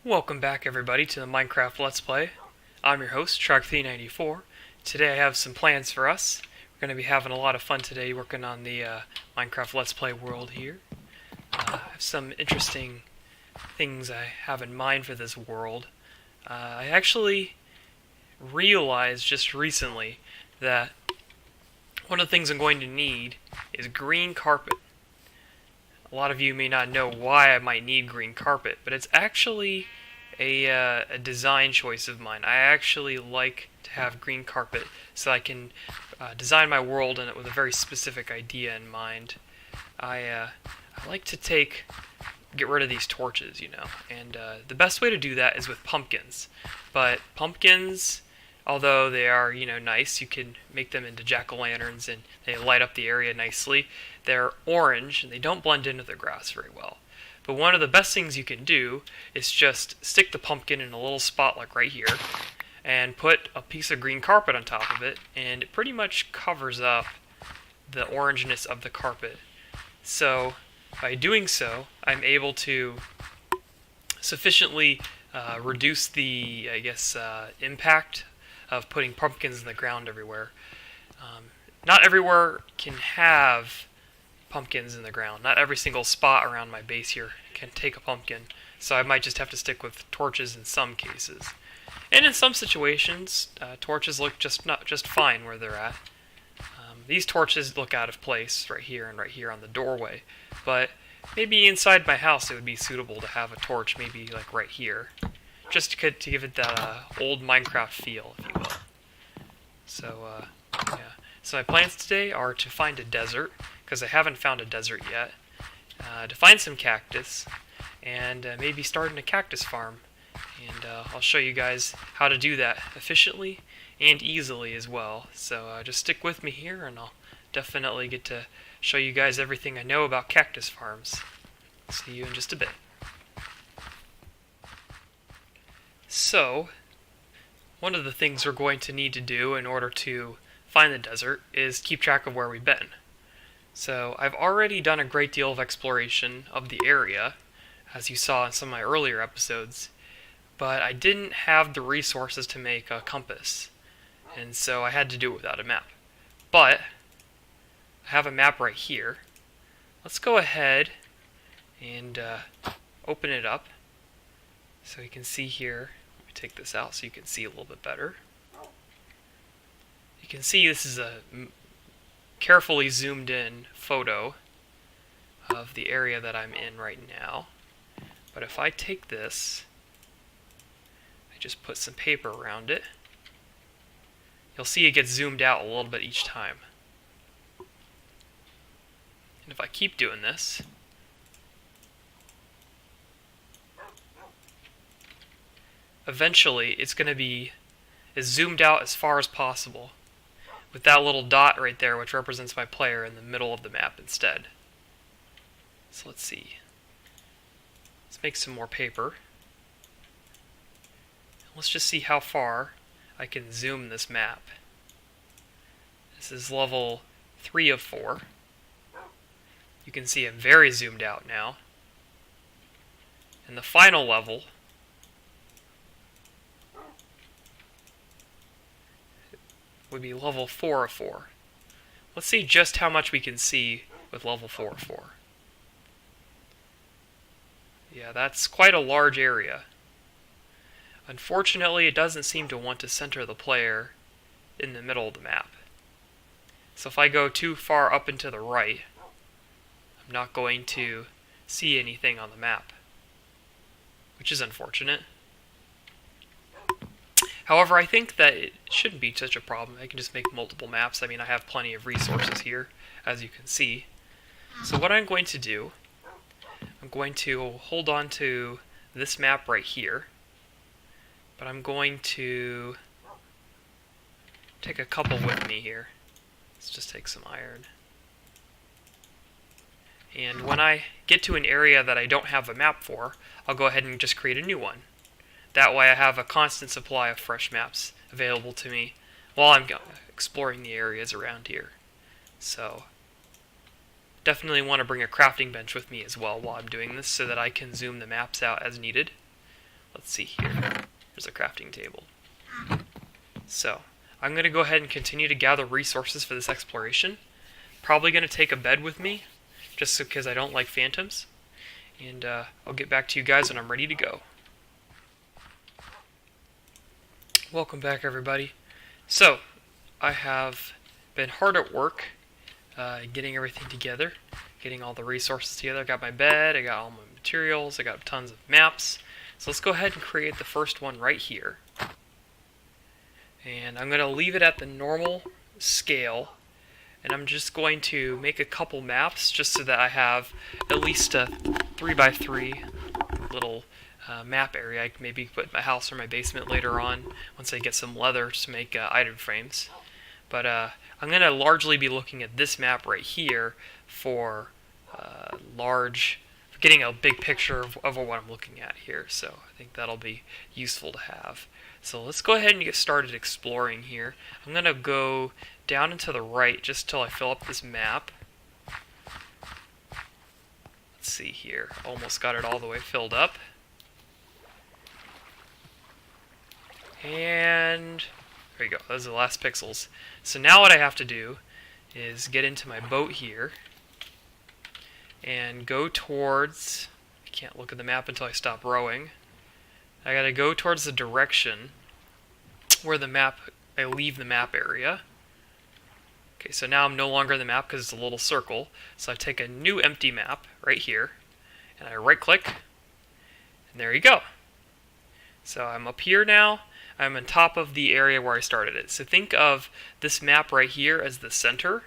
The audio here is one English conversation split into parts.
Welcome back everybody to the Minecraft Let's Play. I'm your host, Shark394. Today I have some plans for us. We're going to be having a lot of fun today working on the Minecraft Let's Play world here. I have some interesting things I have in mind for this world. I actually realized just recently that one of the things I'm going to need is green carpet. A lot of you may not know why I might need green carpet, but it's actually a design choice of mine. I actually like to have green carpet so I can design my world in it with a very specific idea in mind. I like to get rid of these torches, and the best way to do that is with pumpkins. But pumpkins, although they are, nice, you can make them into jack-o'-lanterns and they light up the area nicely. They're orange and they don't blend into the grass very well. But one of the best things you can do is just stick the pumpkin in a little spot like right here and put a piece of green carpet on top of it, and it pretty much covers up the orangeness of the carpet. So by doing so, I'm able to sufficiently reduce the, impact of putting pumpkins in the ground everywhere. Not everywhere can have pumpkins in the ground. Not every single spot around my base here can take a pumpkin, so I might just have to stick with torches in some cases. And in some situations, torches look just fine where they're at. These torches look out of place right here and right here on the doorway, but maybe inside my house it would be suitable to have a torch maybe like right here, just to give it that old Minecraft feel, if you will. So, yeah. So my plans today are to find a desert, because I haven't found a desert yet, to find some cactus, and maybe starting a cactus farm. And I'll show you guys how to do that efficiently and easily as well. So just stick with me here, and I'll definitely get to show you guys everything I know about cactus farms. See you in just a bit. So, one of the things we're going to need to do in order to find the desert is keep track of where we've been. So I've already done a great deal of exploration of the area, as you saw in some of my earlier episodes, but I didn't have the resources to make a compass, and so I had to do it without a map. But I have a map right here. Let's go ahead and open it up so you can see here. Let me take this out so you can see a little bit better. You can see this is a carefully zoomed in photo of the area that I'm in right now. But if I take this, I just put some paper around it, you'll see it gets zoomed out a little bit each time. And if I keep doing this, eventually it's going to be as zoomed out as far as possible, with that little dot right there, which represents my player, in the middle of the map instead. So let's see. Let's make some more paper. Let's just see how far I can zoom this map. This is level 3 of 4. You can see I'm very zoomed out now. And the final level would be level 4 of 4. Let's see just how much we can see with level 4 of 4. Yeah, that's quite a large area. Unfortunately, it doesn't seem to want to center the player in the middle of the map. So if I go too far up and to the right, I'm not going to see anything on the map, which is unfortunate. However, I think that it shouldn't be such a problem. I can just make multiple maps. I mean, I have plenty of resources here, as you can see. So what I'm going to do, I'm going to hold on to this map right here, but I'm going to take a couple with me here. Let's just take some iron. And when I get to an area that I don't have a map for, I'll go ahead and just create a new one. That way I have a constant supply of fresh maps available to me while I'm exploring the areas around here. So definitely want to bring a crafting bench with me as well while I'm doing this, so that I can zoom the maps out as needed. let's see here. There's a crafting table. So, I'm going to go ahead and continue to gather resources for this exploration. Probably going to take a bed with me, just because I don't like phantoms. And I'll get back to you guys when I'm ready to go. Welcome back, everybody. So, I have been hard at work getting everything together, getting all the resources together. I got my bed, I got all my materials, I got tons of maps. So let's go ahead and create the first one right here. And I'm going to leave it at the normal scale, and I'm just going to make a couple maps just so that I have at least a 3x3 little map area. I can maybe put my house or my basement later on once I get some leather to make item frames. But I'm going to largely be looking at this map right here for getting a big picture of what I'm looking at here. So I think that'll be useful to have. So let's go ahead and get started exploring here. I'm going to go down and to the right just till I fill up this map. Let's see here. Almost got it all the way filled up. And there you go. Those are the last pixels. So now what I have to do is get into my boat here and go towards, I can't look at the map until I stop rowing. I gotta go towards the direction where I leave the map area. Okay, so now I'm no longer in the map because it's a little circle. So I take a new empty map right here, and I right click, and there you go. So I'm up here now. I'm on top of the area where I started it. So think of this map right here as the center,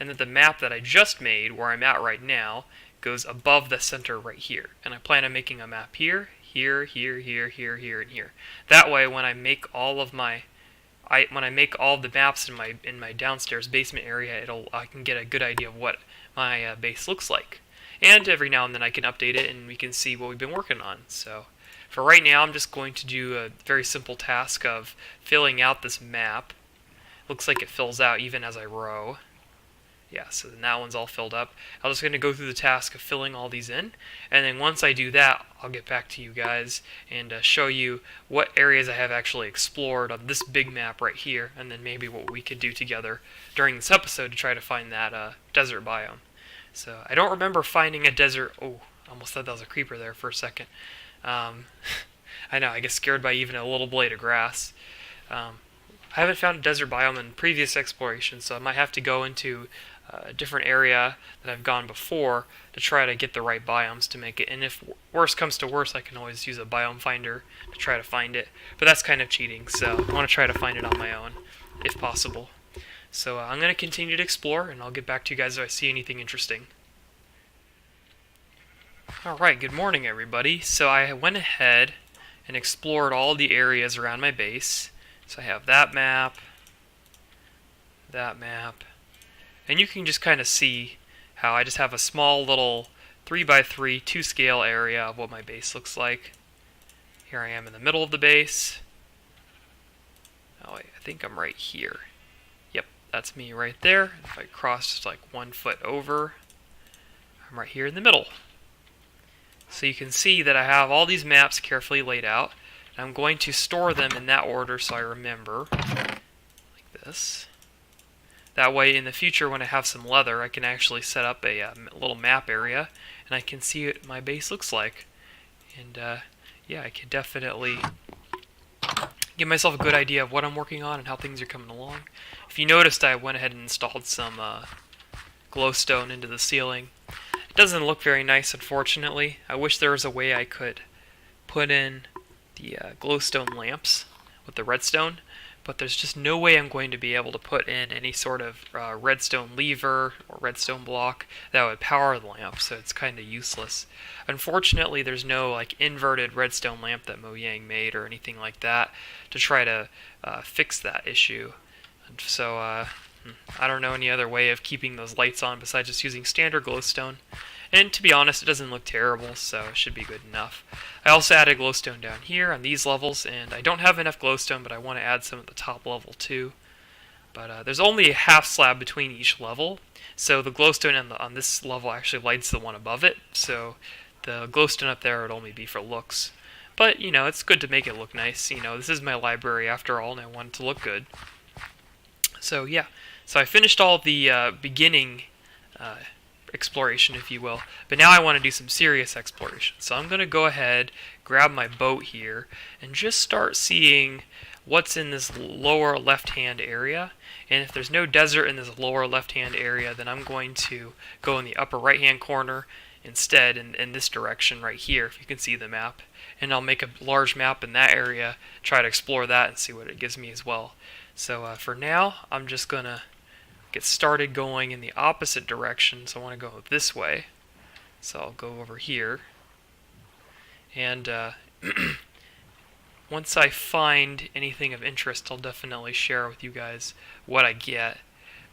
and then the map that I just made, where I'm at right now, goes above the center right here. And I plan on making a map here, here, here, here, here, here, and here. That way, when I make all of the maps in my downstairs basement area, I can get a good idea of what my base looks like. And every now and then I can update it, and we can see what we've been working on. So for right now, I'm just going to do a very simple task of filling out this map. Looks like it fills out even as I row. Yeah, so then that one's all filled up. I'm just going to go through the task of filling all these in, and then once I do that, I'll get back to you guys and show you what areas I have actually explored on this big map right here, and then maybe what we could do together during this episode to try to find that desert biome. So I don't remember finding a desert. Oh, I almost thought that was a creeper there for a second. I know, I get scared by even a little blade of grass. I haven't found a desert biome in previous explorations, so I might have to go into a different area that I've gone before to try to get the right biomes to make it. And if worse comes to worse, I can always use a biome finder to try to find it. But that's kind of cheating, so I want to try to find it on my own, if possible. So I'm going to continue to explore, and I'll get back to you guys if I see anything interesting. Alright, good morning everybody. So I went ahead and explored all the areas around my base. So I have that map, and you can just kind of see how I just have a small little 3x3 to scale area of what my base looks like. Here I am in the middle of the base. Oh wait, I think I'm right here. Yep, that's me right there. If I cross just like 1 foot over, I'm right here in the middle. So you can see that I have all these maps carefully laid out. And I'm going to store them in that order so I remember, like this. That way in the future when I have some leather, I can actually set up a little map area and I can see what my base looks like. And yeah, I can definitely give myself a good idea of what I'm working on and how things are coming along. If you noticed, I went ahead and installed some glowstone into the ceiling. It doesn't look very nice, unfortunately. I wish there was a way I could put in the glowstone lamps with the redstone, but there's just no way I'm going to be able to put in any sort of redstone lever or redstone block that would power the lamp, so it's kind of useless. Unfortunately, there's no like inverted redstone lamp that Mojang made or anything like that to try to fix that issue. And so I don't know any other way of keeping those lights on besides just using standard glowstone. And to be honest, it doesn't look terrible, so it should be good enough. I also added glowstone down here on these levels, and I don't have enough glowstone, but I want to add some at the top level too. But there's only a half slab between each level, so the glowstone on this level actually lights the one above it, so the glowstone up there would only be for looks. But, you know, it's good to make it look nice. You know, this is my library after all, and I want it to look good. So, yeah. So I finished all the beginning exploration, if you will. But now I want to do some serious exploration. So I'm going to go ahead, grab my boat here, and just start seeing what's in this lower left-hand area. And if there's no desert in this lower left-hand area, then I'm going to go in the upper right-hand corner instead in this direction right here, if you can see the map. And I'll make a large map in that area, try to explore that and see what it gives me as well. So for now, I'm just going to get started going in the opposite direction. So I want to go this way. So I'll go over here. And once I find anything of interest, I'll definitely share with you guys what I get.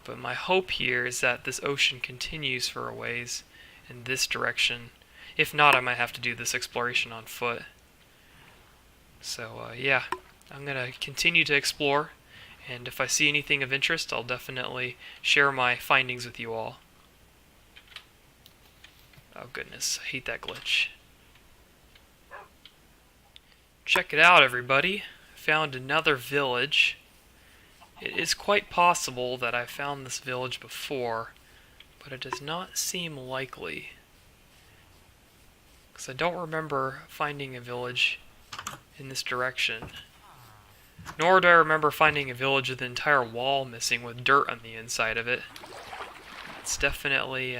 But my hope here is that this ocean continues for a ways in this direction. If not, I might have to do this exploration on foot. So yeah, I'm going to continue to explore, and if I see anything of interest, I'll definitely share my findings with you all. Oh goodness, I hate that glitch. Check it out, everybody. Found another village. It is quite possible that I found this village before, but it does not seem likely. Because I don't remember finding a village in this direction. Nor do I remember finding a village with an entire wall missing with dirt on the inside of it. It's definitely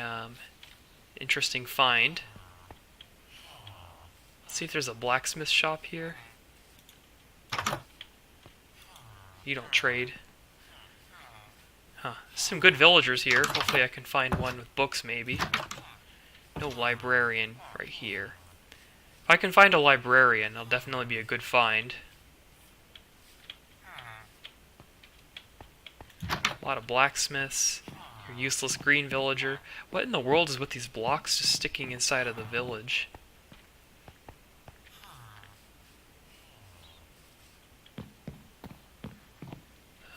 interesting find. Let's see if there's a blacksmith shop here. You don't trade. Huh. Some good villagers here. Hopefully I can find one with books maybe. No librarian right here. If I can find a librarian, it'll definitely be a good find. A lot of blacksmiths. Your useless green villager. What in the world is with these blocks just sticking inside of the village?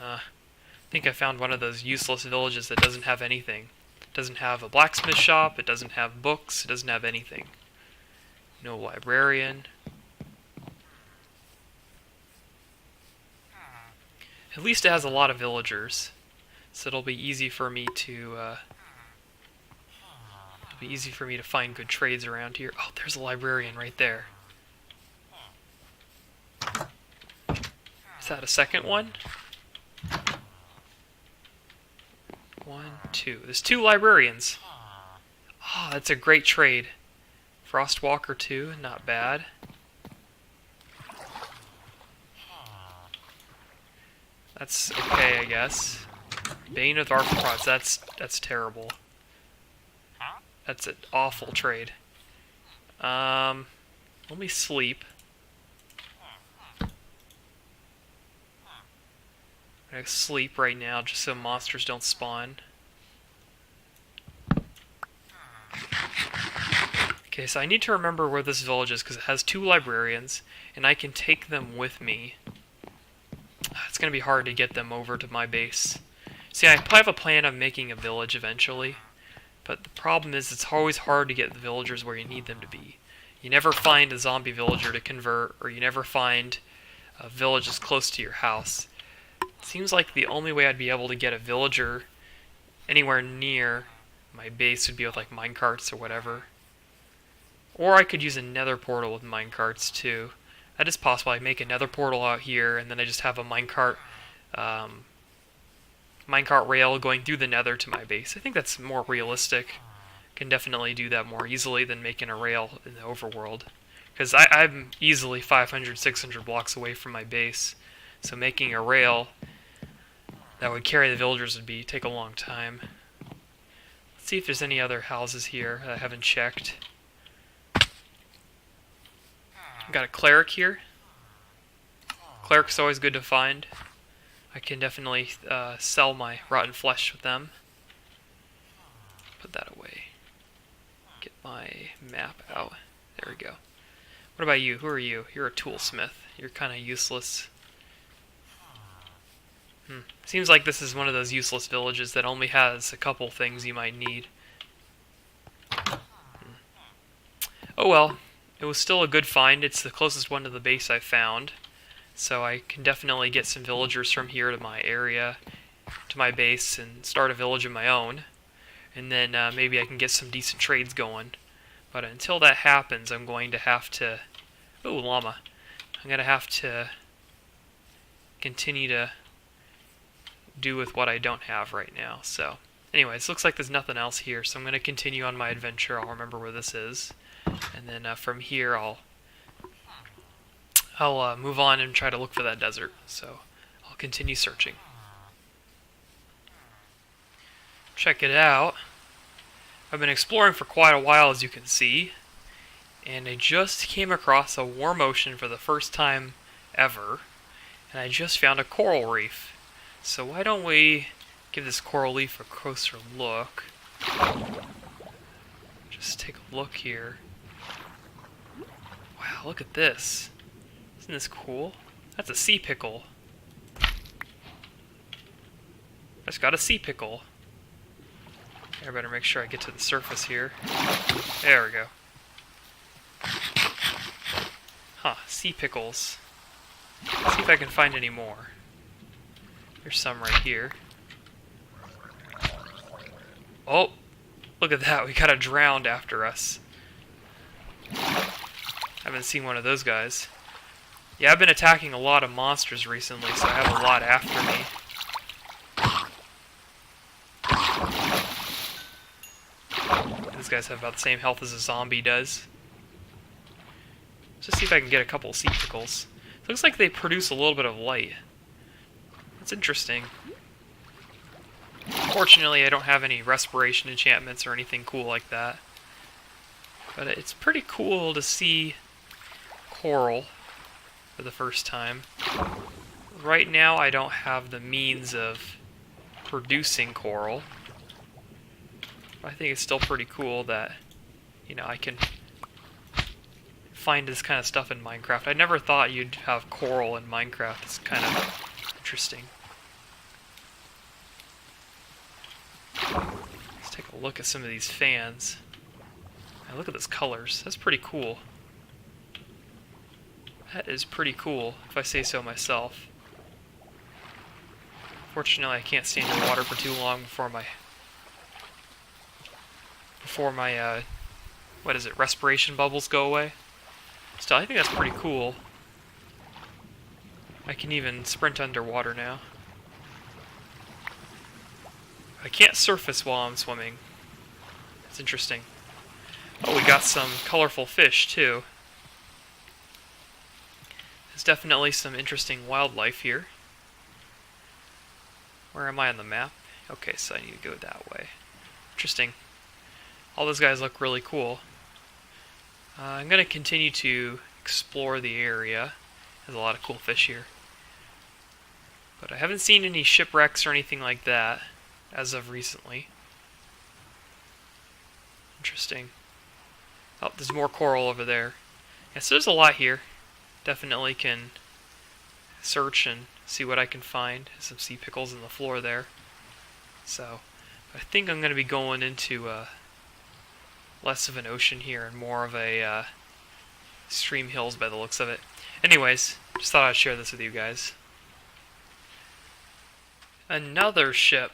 I think I found one of those useless villages that doesn't have anything. It doesn't have a blacksmith shop, it doesn't have books, it doesn't have anything. No librarian. At least it has a lot of villagers, so it'll be easy for me to find good trades around here. Oh, there's a librarian right there. Is that a second one? 1, 2. There's 2 librarians. Oh, that's a great trade. Frostwalker 2, not bad. That's okay, I guess. Bane of Arthropods, that's terrible. That's an awful trade. Let me sleep. I'm gonna sleep right now just so monsters don't spawn. Okay, so I need to remember where this village is because it has 2 librarians, and I can take them with me. It's going to be hard to get them over to my base. See, I have a plan of making a village eventually, but the problem is it's always hard to get the villagers where you need them to be. You never find a zombie villager to convert, or you never find a village as close to your house. It seems like the only way I'd be able to get a villager anywhere near my base would be with like minecarts or whatever. Or I could use a nether portal with minecarts too. That is possible. I make a nether portal out here, and then I just have a minecart rail going through the nether to my base. I think that's more realistic. Can definitely do that more easily than making a rail in the overworld. Because I'm easily 500, 600 blocks away from my base. So making a rail that would carry the villagers would take a long time. Let's see if there's any other houses here that I haven't checked. Got a cleric here. Cleric's always good to find. I can definitely sell my rotten flesh with them. Put that away. Get my map out. There we go. What about you? Who are you? You're a toolsmith. You're kind of useless. Seems like this is one of those useless villages that only has a couple things you might need. Oh well. it was still a good find. It's the closest one to the base I found. So I can definitely get some villagers from here to my area, to my base, and start a village of my own. And then maybe I can get some decent trades going. But until that happens, I'm going to have to... Ooh, llama. I'm going to have to continue to do with what I don't have right now. So, anyways, looks like there's nothing else here. So I'm going to continue on my adventure. I'll remember where this is. And then from here, I'll move on and try to look for that desert. So I'll continue searching. Check it out. I've been exploring for quite a while, as you can see, and I just came across a warm ocean for the first time ever, and I just found a coral reef. So why don't we give this coral reef a closer look? Just take a look here. Wow, look at this. Isn't this cool? That's a sea pickle. I just got a sea pickle. I better make sure I get to the surface here. There we go. Huh, sea pickles. Let's see if I can find any more. There's some right here. Oh! Look at that, we got a drowned after us. Haven't seen one of those guys. Yeah, I've been attacking a lot of monsters recently, so I have a lot after me. These guys have about the same health as a zombie does. Let's just see if I can get a couple of sea pickles. It looks like they produce a little bit of light. That's interesting. Fortunately, I don't have any respiration enchantments or anything cool like that. But it's pretty cool to see coral for the first time. Right now, I don't have the means of producing coral. I think it's still pretty cool that, you know, I can find this kind of stuff in Minecraft. I never thought you'd have coral in Minecraft. It's kind of interesting. Let's take a look at some of these fans. Now look at those colors. That's pretty cool. That is pretty cool, if I say so myself. Fortunately, I can't stay in the water for too long before my what is it, respiration bubbles go away. Still, I think that's pretty cool. I can even sprint underwater now. I can't surface while I'm swimming. It's interesting. Oh, we got some colorful fish, too. There's definitely some interesting wildlife here. Where am I on the map? Okay, so I need to go that way. Interesting. All those guys look really cool. I'm going to continue to explore the area. There's a lot of cool fish here. But I haven't seen any shipwrecks or anything like that as of recently. Interesting. Oh, there's more coral over there. Yes, there's a lot here. Definitely can search and see what I can find. Some sea pickles on the floor there. So, I think I'm going to be going into less of an ocean here and more of a stream hills by the looks of it. Anyways, just thought I'd share this with you guys. Another ship.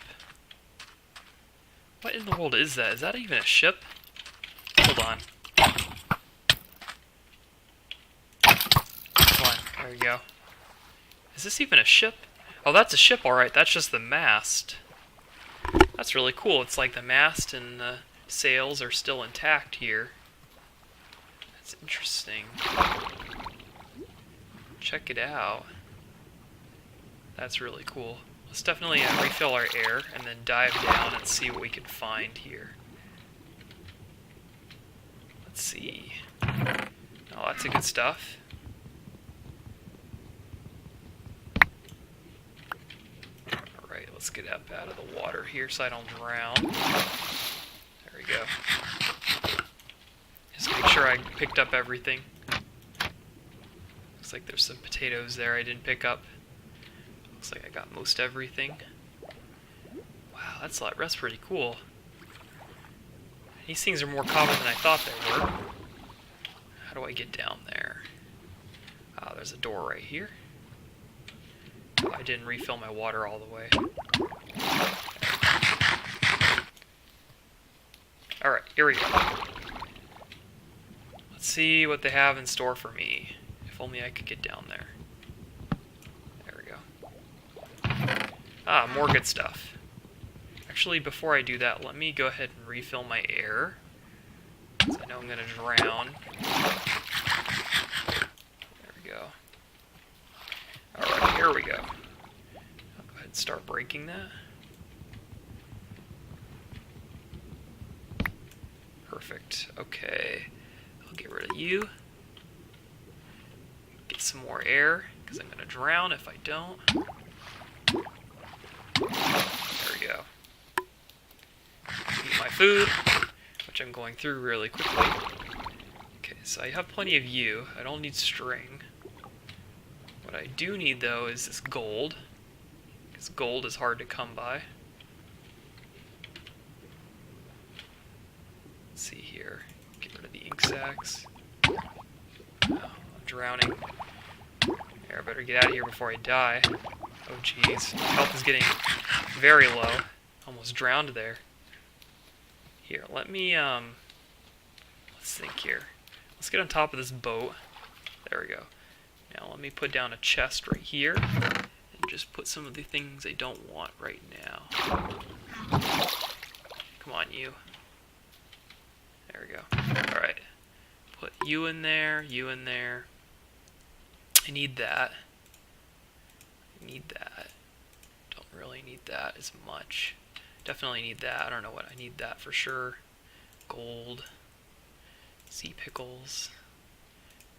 What in the world is that? Is that even a ship? Hold on. Come on, there we go. Is this even a ship? Oh, that's a ship, alright. That's just the mast. That's really cool. It's like the mast and the sails are still intact here. That's interesting. Check it out. That's really cool. Let's definitely refill our air and then dive down and see what we can find here. Let's see. Oh, lots of good stuff. Alright, let's get up out of the water here so I don't drown. There we go. Just make sure I picked up everything. Looks like there's some potatoes there I didn't pick up. Looks like I got most everything. Wow, that's pretty cool. These things are more common than I thought they were. How do I get down there? There's a door right here. Oh, I didn't refill my water all the way. Alright, here we go. Let's see what they have in store for me. If only I could get down there. There we go. More good stuff. Actually, before I do that, let me go ahead and refill my air. So I know I'm going to drown. There we go. Alright, here we go. I'll go ahead and start breaking that. Perfect. Okay. I'll get rid of you. Get some more air, because I'm going to drown if I don't. There we go. Eat my food, which I'm going through really quickly. Okay, so I have plenty of you. I don't need string. What I do need, though, is this gold, because gold is hard to come by. Let's see here. Get rid of the ink sacs. Oh, I'm drowning. Here, I better get out of here before I die. Oh, jeez. My health is getting very low. Almost drowned there. Here, let me, let's think here. Let's get on top of this boat. There we go. Now let me put down a chest right here. And just put some of the things I don't want right now. Come on, you. There we go. Alright. Put you in there, you in there. I need that. I need that. Don't really need that as much. Definitely need that. I don't know what I need that for sure. Gold. Sea pickles.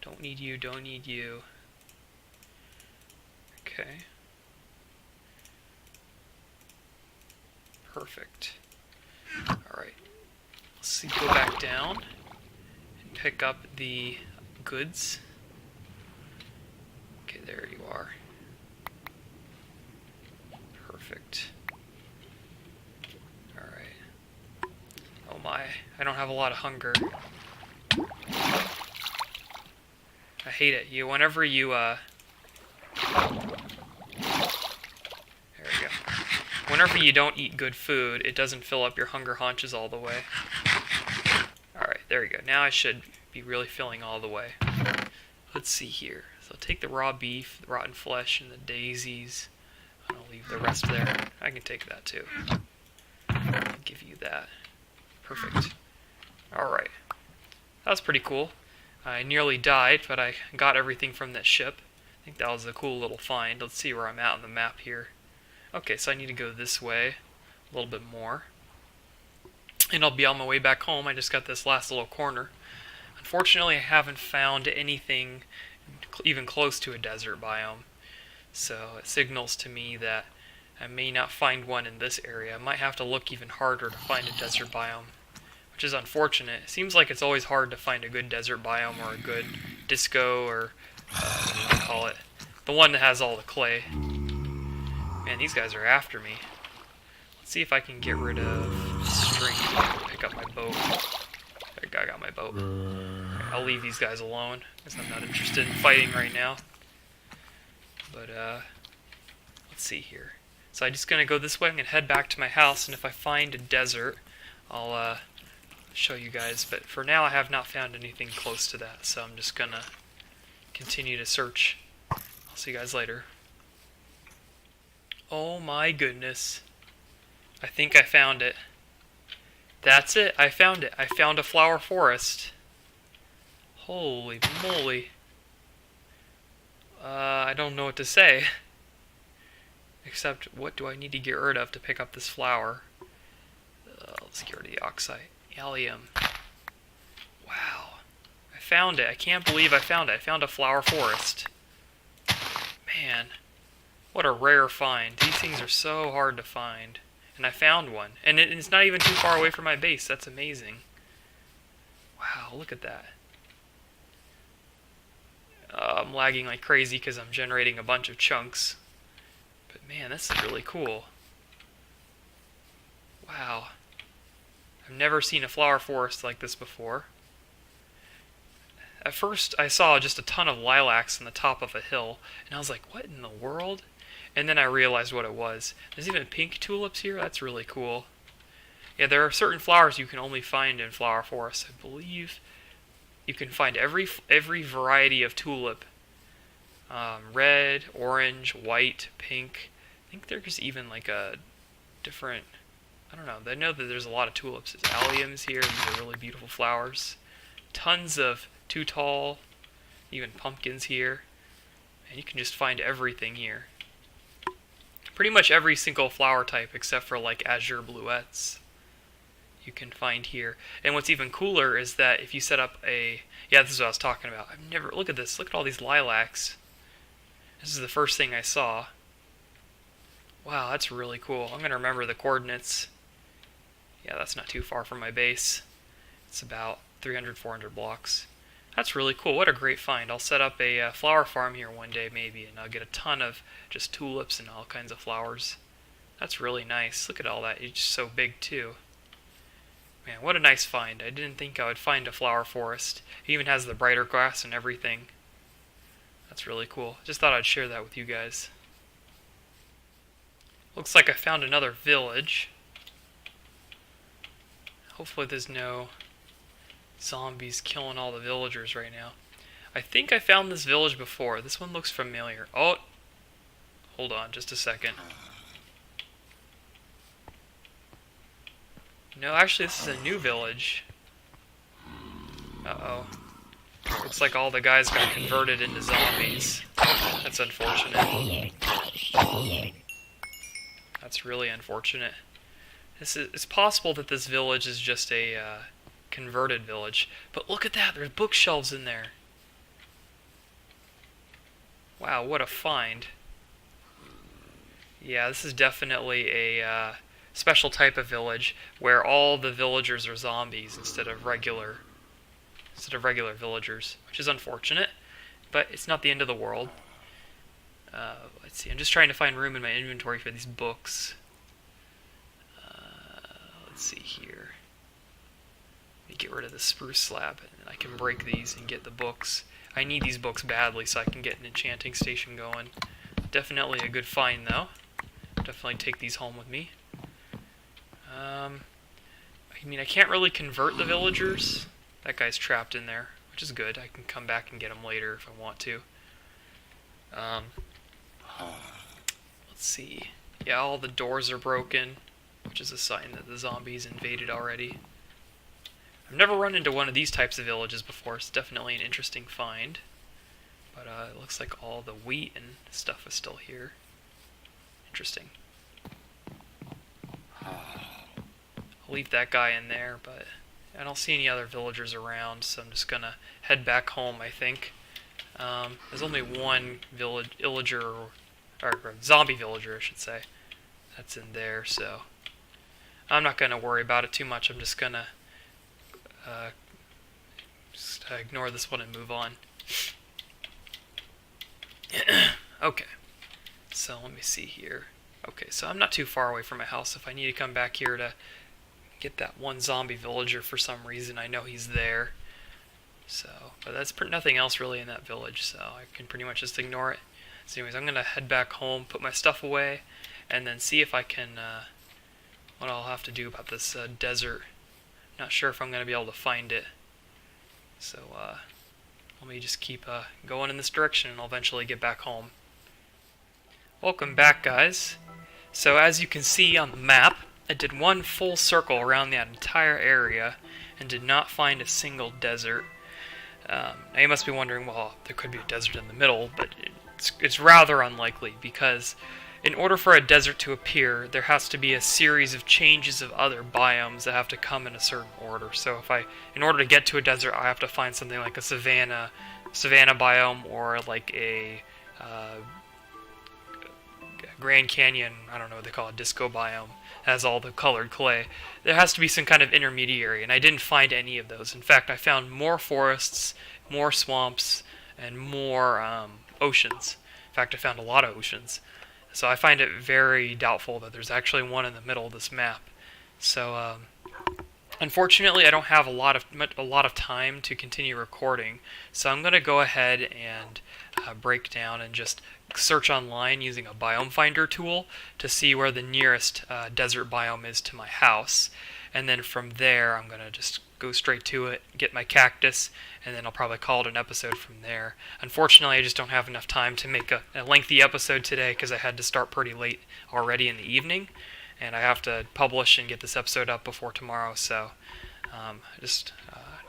Don't need you, don't need you. Okay. Perfect. Alright. Let's see, go back down and pick up the goods. Okay, there you are. Perfect. Alright. Oh my, I don't have a lot of hunger. I hate it. Whenever you, there we go. Whenever you don't eat good food, it doesn't fill up your hunger haunches all the way. Alright, there we go. Now I should be really filling all the way. Let's see here. So take the raw beef, the rotten flesh, and the daisies. I'll leave the rest there. I can take that too. I'll give you that. Perfect. Alright. That was pretty cool. I nearly died, but I got everything from that ship. I think that was a cool little find. Let's see where I'm at on the map here. Okay, so I need to go this way a little bit more. And I'll be on my way back home. I just got this last little corner. Unfortunately, I haven't found anything even close to a desert biome. So it signals to me that I may not find one in this area. I might have to look even harder to find a desert biome, which is unfortunate. It seems like it's always hard to find a good desert biome or a good disco or what do you call it? The one that has all the clay. Man, these guys are after me. Let's see if I can get rid of string. Pick up my boat. There, I got my boat. Right, I'll leave these guys alone because I'm not interested in fighting right now. But let's see here. So I'm just gonna go this way. I'm gonna head back to my house, and if I find a desert, I'll show you guys. But for now, I have not found anything close to that, so I'm just gonna continue to search. I'll see you guys later. Oh my goodness. I think I found it. That's it. I found it. I found a flower forest. Holy moly. I don't know what to say. Except, what do I need to get rid of to pick up this flower? Let's get rid of the oxide. Allium. Wow. I found it. I can't believe I found it. I found a flower forest. Man. What a rare find. These things are so hard to find. And I found one. And it's not even too far away from my base. That's amazing. Wow, look at that. I'm lagging like crazy because I'm generating a bunch of chunks. But man, this is really cool. Wow. I've never seen a flower forest like this before. At first, I saw just a ton of lilacs on the top of a hill, and I was like, what in the world? And then I realized what it was. There's even pink tulips here. That's really cool. Yeah, there are certain flowers you can only find in flower forests. I believe you can find every variety of tulip. Red, orange, white, pink. I think there's even like a different... I don't know. I know that there's a lot of tulips. There's alliums here. These are really beautiful flowers. Tons of too tall, even pumpkins here. And you can just find everything here. Pretty much every single flower type except for like azure bluets you can find here. And what's even cooler is that if you set up a... Yeah, this is what I was talking about. Look at this. Look at all these lilacs. This is the first thing I saw. Wow, that's really cool. I'm going to remember the coordinates. Yeah, that's not too far from my base. It's about 300, 400 blocks. That's really cool. What a great find. I'll set up a flower farm here one day maybe, and I'll get a ton of just tulips and all kinds of flowers. That's really nice. Look at all that. It's just so big too. Man, what a nice find. I didn't think I would find a flower forest. It even has the brighter grass and everything. That's really cool. Just thought I'd share that with you guys. Looks like I found another village. Hopefully there's no zombies killing all the villagers right now. I think I found this village before. This one looks familiar. Oh, hold on just a second. No, actually this is a new village. Uh-oh. Looks like all the guys got converted into zombies. That's unfortunate. That's really unfortunate. It's possible that this village is just a converted village. But look at that, there's bookshelves in there. Wow, what a find. Yeah, this is definitely a special type of village where all the villagers are zombies instead of regular villagers, which is unfortunate, but it's not the end of the world. Let's see, I'm just trying to find room in my inventory for these books. Let's see here. Let me get rid of the spruce slab, and I can break these and get the books. I need these books badly so I can get an enchanting station going. Definitely a good find, though. Definitely take these home with me. I mean, I can't really convert the villagers. That guy's trapped in there, which is good. I can come back and get him later if I want to. Let's see. Yeah, all the doors are broken, which is a sign that the zombies invaded already. I've never run into one of these types of villages before. It's definitely an interesting find. But it looks like all the wheat and stuff is still here. Interesting. I'll leave that guy in there, but I don't see any other villagers around, so I'm just gonna head back home, I think. There's only one villager, or zombie villager, I should say, that's in there, so I'm not gonna worry about it too much. I'm just gonna ignore this one and move on. Okay, so let me see here. Okay, so I'm not too far away from my house. If I need to come back here to get that one zombie villager for some reason, I know he's there. So, but that's nothing else really in that village, so I can pretty much just ignore it. So anyways, I'm going to head back home, put my stuff away, and then see if I can, what I'll have to do about this desert. Not sure if I'm going to be able to find it. So, let me just keep going in this direction, and I'll eventually get back home. Welcome back, guys. So as you can see on the map, I did one full circle around that entire area and did not find a single desert. Now you must be wondering, well, there could be a desert in the middle, but it's rather unlikely, because in order for a desert to appear, there has to be a series of changes of other biomes that have to come in a certain order. So in order to get to a desert, I have to find something like a savanna biome, or like a Grand Canyon, I don't know what they call it, disco biome, has all the colored clay. There has to be some kind of intermediary, and I didn't find any of those. In fact, I found more forests, more swamps, and more oceans. In fact, I found a lot of oceans. So I find it very doubtful that there's actually one in the middle of this map. So Unfortunately, I don't have a lot of time to continue recording, so I'm going to go ahead and break down and just search online using a biome finder tool to see where the nearest desert biome is to my house. And then from there, I'm going to just go straight to it, get my cactus, and then I'll probably call it an episode from there. Unfortunately, I just don't have enough time to make a lengthy episode today because I had to start pretty late already in the evening, and I have to publish and get this episode up before tomorrow, so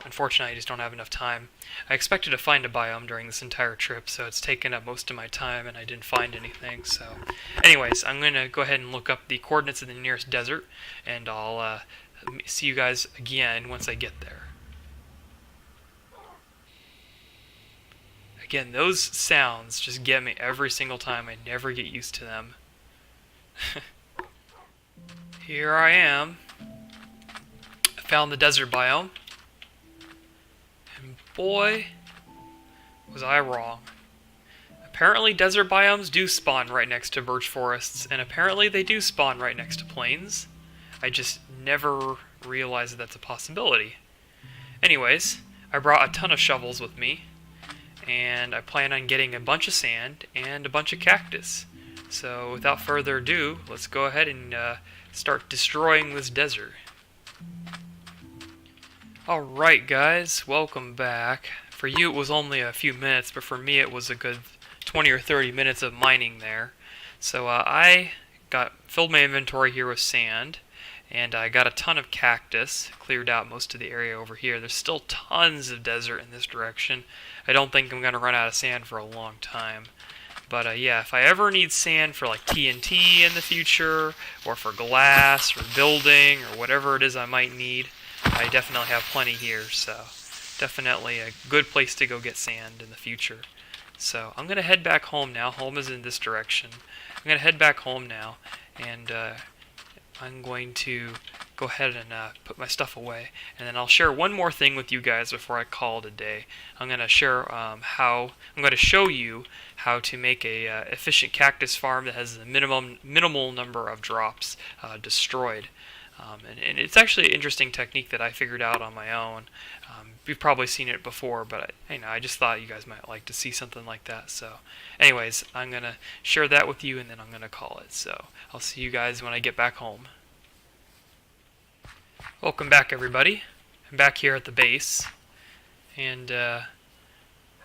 unfortunately, I just don't have enough time. I expected to find a biome during this entire trip, so it's taken up most of my time, and I didn't find anything. So, anyways, I'm going to go ahead and look up the coordinates of the nearest desert, and I'll see you guys again once I get there. Again, those sounds just get me every single time. I never get used to them. Here I am. I found the desert biome. And boy, was I wrong. Apparently desert biomes do spawn right next to birch forests, and apparently they do spawn right next to plains. I just never realized that that's a possibility. Anyways, I brought a ton of shovels with me, and I plan on getting a bunch of sand and a bunch of cactus. So without further ado, let's go ahead and start destroying this desert. Alright guys, welcome back. For you it was only a few minutes, but for me it was a good 20 or 30 minutes of mining there. So I filled my inventory here with sand, and I got a ton of cactus, cleared out most of the area over here. There's still tons of desert in this direction. I don't think I'm going to run out of sand for a long time. But yeah, if I ever need sand for like TNT in the future, or for glass, or building, or whatever it is I might need, I definitely have plenty here. So definitely a good place to go get sand in the future. So I'm going to head back home now. Home is in this direction. I'm going to head back home now, and I'm going to go ahead and put my stuff away, and then I'll share one more thing with you guys before I call it a day. I'm going to share I'm going to show you how to make a efficient cactus farm that has the minimal number of drops destroyed. And it's actually an interesting technique that I figured out on my own. You've probably seen it before, but I just thought you guys might like to see something like that. So anyways, I'm going to share that with you, and then I'm going to call it. So I'll see you guys when I get back home. Welcome back, everybody. I'm back here at the base. And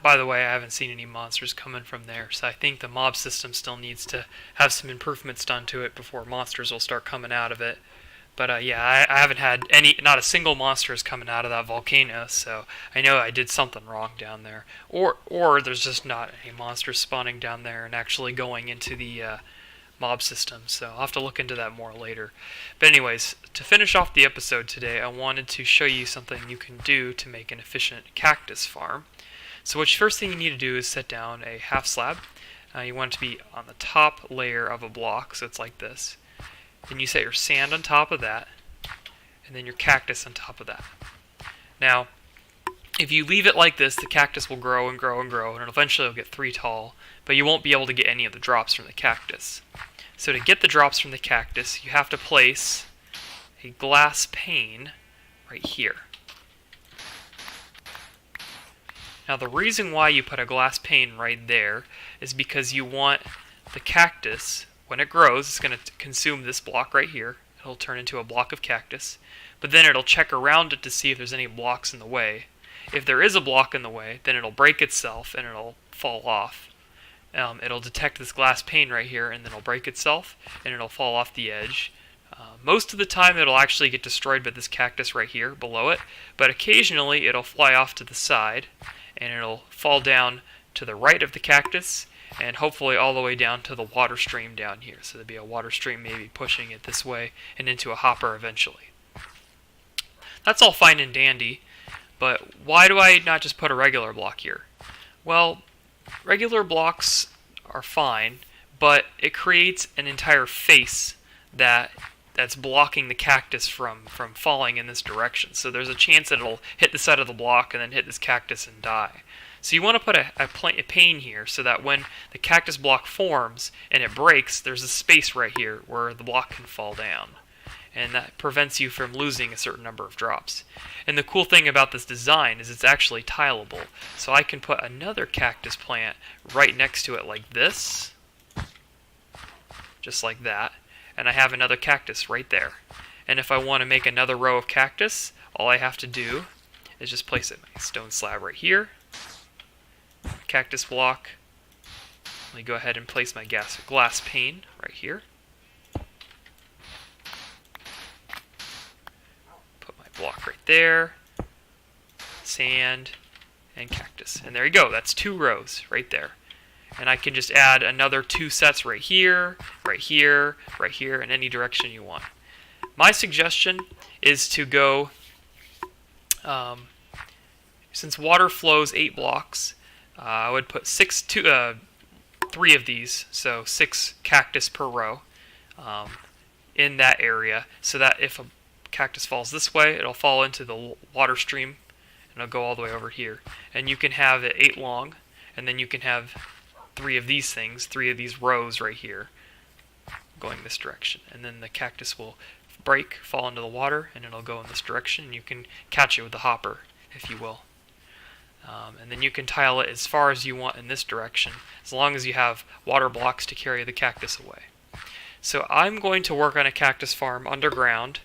by the way, I haven't seen any monsters coming from there, so I think the mob system still needs to have some improvements done to it before monsters will start coming out of it. But yeah, I haven't had not a single monster is coming out of that volcano, so I know I did something wrong down there. Or there's just not any monsters spawning down there and actually going into the mob system, so I'll have to look into that more later. But anyways, to finish off the episode today, I wanted to show you something you can do to make an efficient cactus farm. So first thing you need to do is set down a half slab. You want it to be on the top layer of a block, so it's like this. Then you set your sand on top of that, and then your cactus on top of that. Now, if you leave it like this, the cactus will grow and grow and grow, and eventually it'll get 3 tall, but you won't be able to get any of the drops from the cactus. So to get the drops from the cactus, you have to place a glass pane right here. Now the reason why you put a glass pane right there is because you want the cactus, when it grows, it's going to consume this block right here. It'll turn into a block of cactus, but then it'll check around it to see if there's any blocks in the way. If there is a block in the way, then it'll break itself and it'll fall off. It'll detect this glass pane right here, and then it'll break itself and it'll fall off the edge. Most of the time it'll actually get destroyed by this cactus right here below it, but occasionally it'll fly off to the side and it'll fall down to the right of the cactus, and hopefully all the way down to the water stream down here. So there'll be a water stream maybe pushing it this way and into a hopper eventually. That's all fine and dandy, but why do I not just put a regular block here? Well, regular blocks are fine, but it creates an entire face that's blocking the cactus from falling in this direction. So there's a chance that it'll hit the side of the block and then hit this cactus and die. So you want to put a pane here so that when the cactus block forms and it breaks, there's a space right here where the block can fall down. and that prevents you from losing a certain number of drops. And the cool thing about this design is it's actually tileable. So I can put another cactus plant right next to it like this, just like that, and I have another cactus right there. And if I want to make another row of cactus, all I have to do is just place it, my stone slab right here, cactus block. Let me go ahead and place my glass pane right here. Put my block right there, sand, and cactus. And there you go, that's 2 rows right there. And I can just add another 2 sets right here, right here, right here, in any direction you want. My suggestion is to go, since water flows 8 blocks, I would put 3 of these, so 6 cactus per row in that area, so that if a cactus falls this way, it'll fall into the water stream, and it'll go all the way over here. And you can have it 8 long, and then you can have 3 of these things, 3 of these rows right here, going this direction. And then the cactus will break, fall into the water, and it'll go in this direction, and you can catch it with the hopper, if you will. And then you can tile it as far as you want in this direction, as long as you have water blocks to carry the cactus away. So I'm going to work on a cactus farm underground,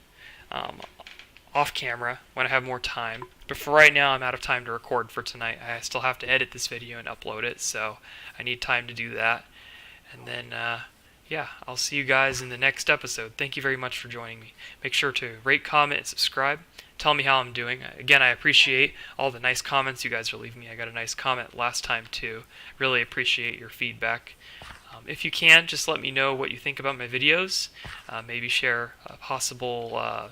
off camera, when I have more time. But for right now, I'm out of time to record for tonight. I still have to edit this video and upload it, so I need time to do that. And then, yeah, I'll see you guys in the next episode. Thank you very much for joining me. Make sure to rate, comment, and subscribe. Tell me how I'm doing. Again, I appreciate all the nice comments you guys are leaving me. I got a nice comment last time too. Really appreciate your feedback. If you can, just let me know what you think about my videos. Maybe share a possible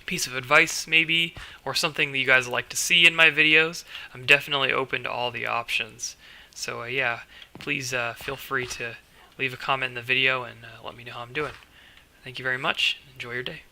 piece of advice maybe, or something that you guys like to see in my videos. I'm definitely open to all the options. So yeah, please feel free to leave a comment in the video and let me know how I'm doing. Thank you very much. Enjoy your day.